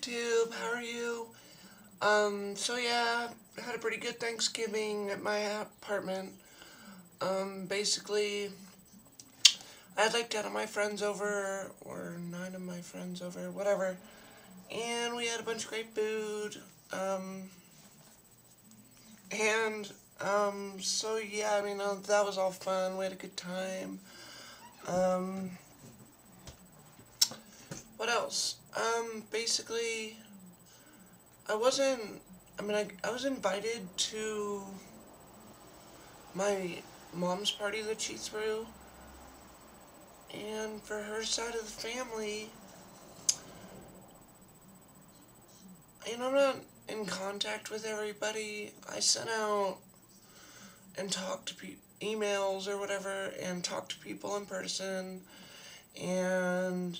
YouTube, how are you? So yeah, I had a pretty good Thanksgiving at my apartment. Basically, I had like 10 of my friends over, or 9 of my friends over, whatever. And we had a bunch of great food. And, so yeah, that was all fun. We had a good time. Um, what else? Basically, I wasn't, I was invited to my mom's party that she threw, and for her side of the family, I'm not in contact with everybody. I sent out and talked to emails or whatever, and talked to people in person, and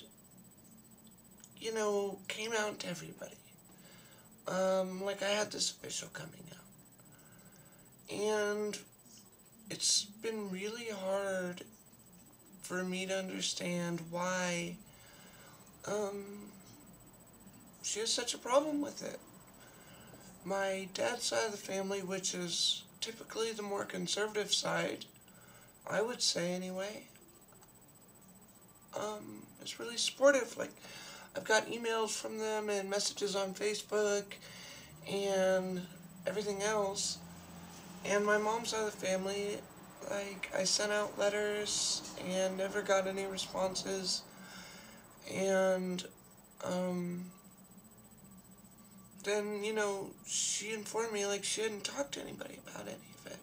came out to everybody. Like I had this official coming out, and it's been really hard for me to understand why she has such a problem with it. My dad's side of the family, which is typically the more conservative side, I would say anyway, is really supportive. Like, I've got emails from them and messages on Facebook and everything else. And my mom's side of the family, like, I sent out letters and never got any responses. And, then, she informed me, like, she hadn't talked to anybody about any of it.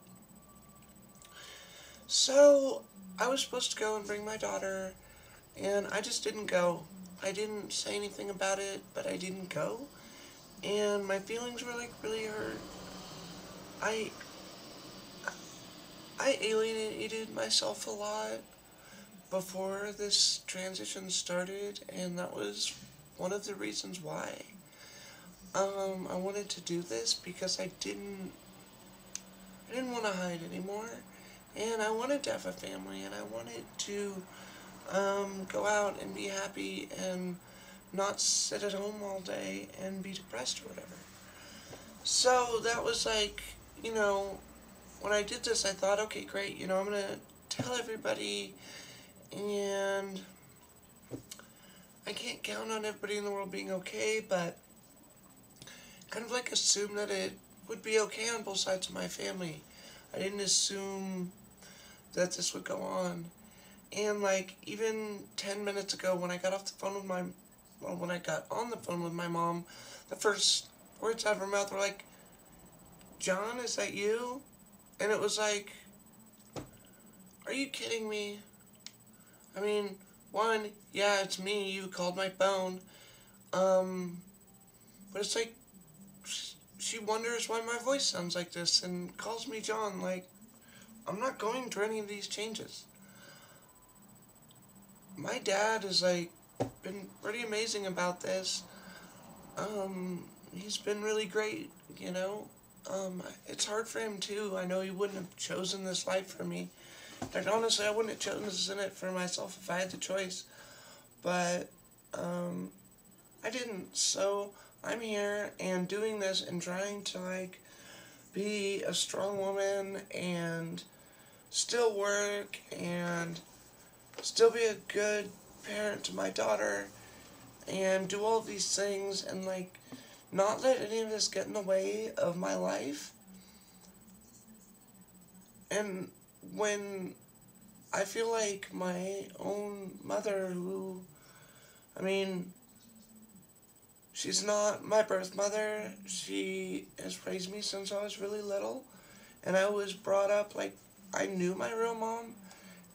So, I was supposed to go and bring my daughter, and I just didn't go. I didn't say anything about it, but I didn't go. And my feelings were, like, really hurt. I, I alienated myself a lot before this transition started, and that was one of the reasons why. I wanted to do this because I didn't want to hide anymore, and I wanted to have a family, and I wanted to, go out and be happy and not sit at home all day and be depressed or whatever. So that was like, when I did this, I thought, okay, great, I'm gonna tell everybody, and I can't count on everybody in the world being okay, but kind of like assume that it would be okay on both sides of my family. I didn't assume that this would go on. And like even 10 minutes ago when I got off the phone with when I got on the phone with my mom, the first words out of her mouth were like, "John, is that you?" And it was like, are you kidding me? I mean, one, yeah, it's me, you called my phone. But it's like, she wonders why my voice sounds like this and calls me John. Like, I'm not going through any of these changes. My dad has, like, been pretty amazing about this. He's been really great, It's hard for him, too. I know he wouldn't have chosen this life for me. Like, honestly, I wouldn't have chosen it for myself if I had the choice. But, I didn't. So, I'm here and doing this and trying to, like, be a strong woman and still work and still be a good parent to my daughter and do all these things and, like, not let any of this get in the way of my life. And when I feel like my own mother, who, she's not my birth mother, she has raised me since I was really little, and I was brought up like I knew my real mom,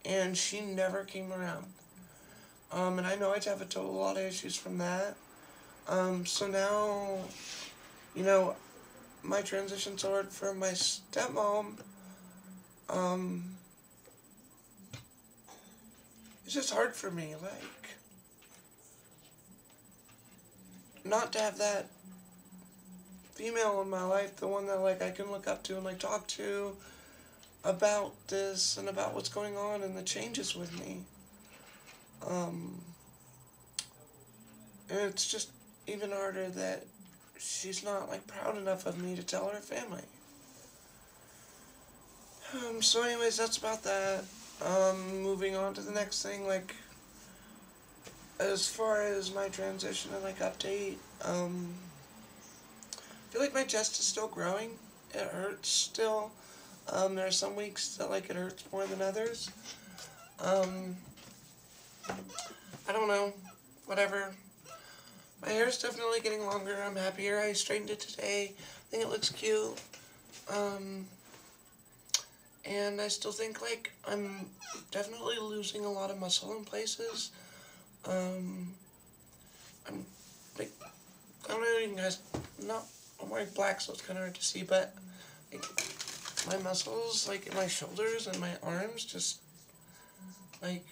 and she never came around. And I know I have a lot of issues from that. So now, my transition toward from my stepmom, it's just hard for me, like, not to have that female in my life, the one that, like, I can look up to and, like, talk to about this and about what's going on and the changes with me. And it's just even harder that she's not, like, proud enough of me to tell her family. So anyways, that's about that. Moving on to the next thing, like, as far as my transition and, like, update, I feel like my chest is still growing. It hurts still. There are some weeks that, like, it hurts more than others. I don't know. Whatever. My hair's definitely getting longer. I'm happier. I straightened it today. I think it looks cute. And I still think, like, I'm definitely losing a lot of muscle in places. I'm, like, I don't know, you guys, I'm wearing black, so it's kind of hard to see, but, like, my muscles, like, in my shoulders and my arms just, like,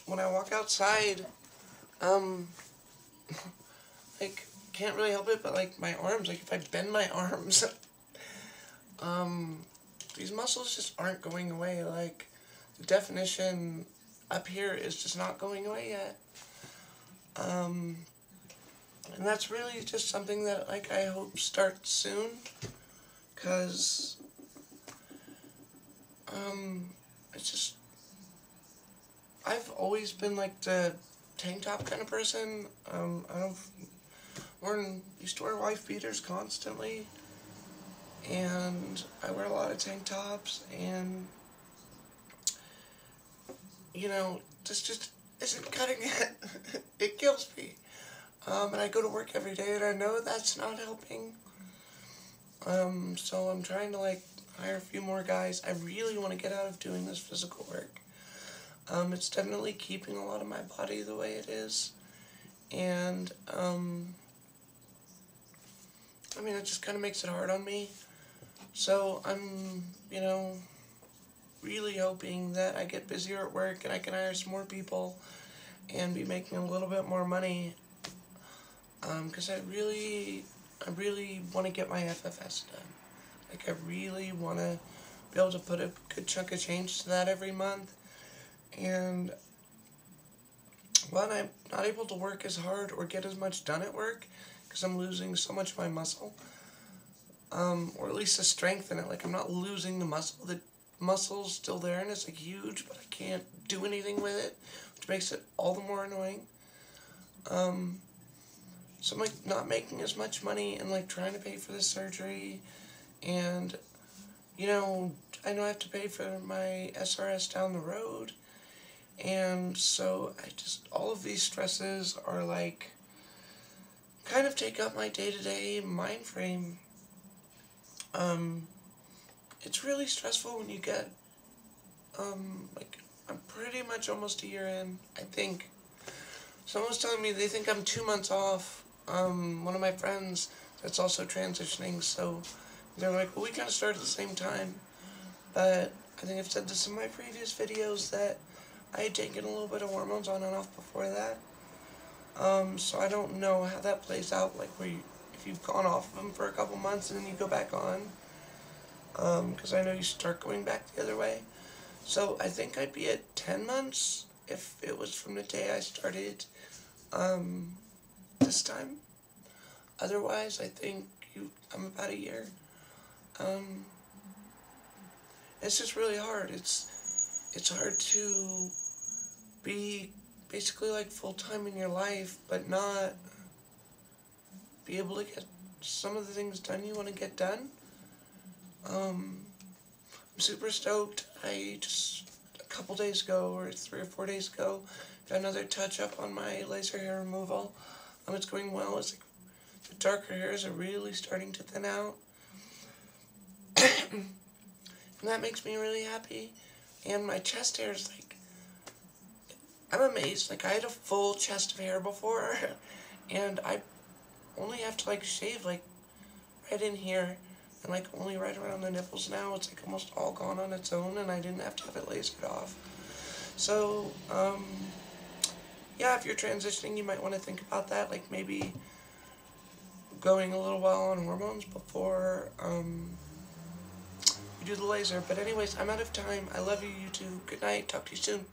when I walk outside, like, can't really help it, but, like, my arms, like, if I bend my arms, these muscles just aren't going away. Like, the definition up here is just not going away yet. And that's really just something that, like, I hope starts soon, because, it's just, I've always been, like, the tank top kind of person. Used to wear wife beaters constantly, and I wear a lot of tank tops, and, you know, this just isn't cutting it. It kills me. And I go to work every day, and I know that's not helping. So I'm trying to, like, hire a few more guys. I really want to get out of doing this physical work. It's definitely keeping a lot of my body the way it is. And, I mean, it just kind of makes it hard on me. So I'm, you know, really hoping that I get busier at work and I can hire some more people and be making a little bit more money. Because I really want to get my FFS done. Like, I really want to be able to put a good chunk of change to that every month. And when I'm not able to work as hard or get as much done at work because I'm losing so much of my muscle, or at least the strength in it. Like, I'm not losing the muscle. The muscle's still there and it's, like, huge, but I can't do anything with it, which makes it all the more annoying. So I'm, like, not making as much money and, like, trying to pay for the surgery, and, you know I have to pay for my SRS down the road, and so all of these stresses are, like, kind of take up my day-to-day mind frame. It's really stressful when you get, like, I'm pretty much almost a year in, I think. Someone was telling me they think I'm 2 months off. One of my friends that's also transitioning, so they're like, well, we kind of started at the same time. But I think I've said this in my previous videos that I had taken a little bit of hormones on and off before that. So I don't know how that plays out, like, if you've gone off of them for a couple months and then you go back on. Because I know you start going back the other way. So I think I'd be at 10 months if it was from the day I started, this time. Otherwise, I think I'm about a year. It's just really hard. It's hard to be basically, like, full-time in your life, but not be able to get some of the things done you want to get done. I'm super stoked. I just, a couple days ago, or 3 or 4 days ago, got another touch-up on my laser hair removal. It's going well. It's like, the darker hairs are really starting to thin out. And that makes me really happy. And my chest hair is, like, I'm amazed. Like, I had a full chest of hair before, and I only have to, like, shave, like, right in here, and, like, only right around the nipples now. It's, like, almost all gone on its own, and I didn't have to have it lasered off. So, yeah, if you're transitioning, you might want to think about that, like, maybe going a little while on hormones before, you do the laser. But anyways, I'm out of time. I love you, YouTube. Good night. Talk to you soon.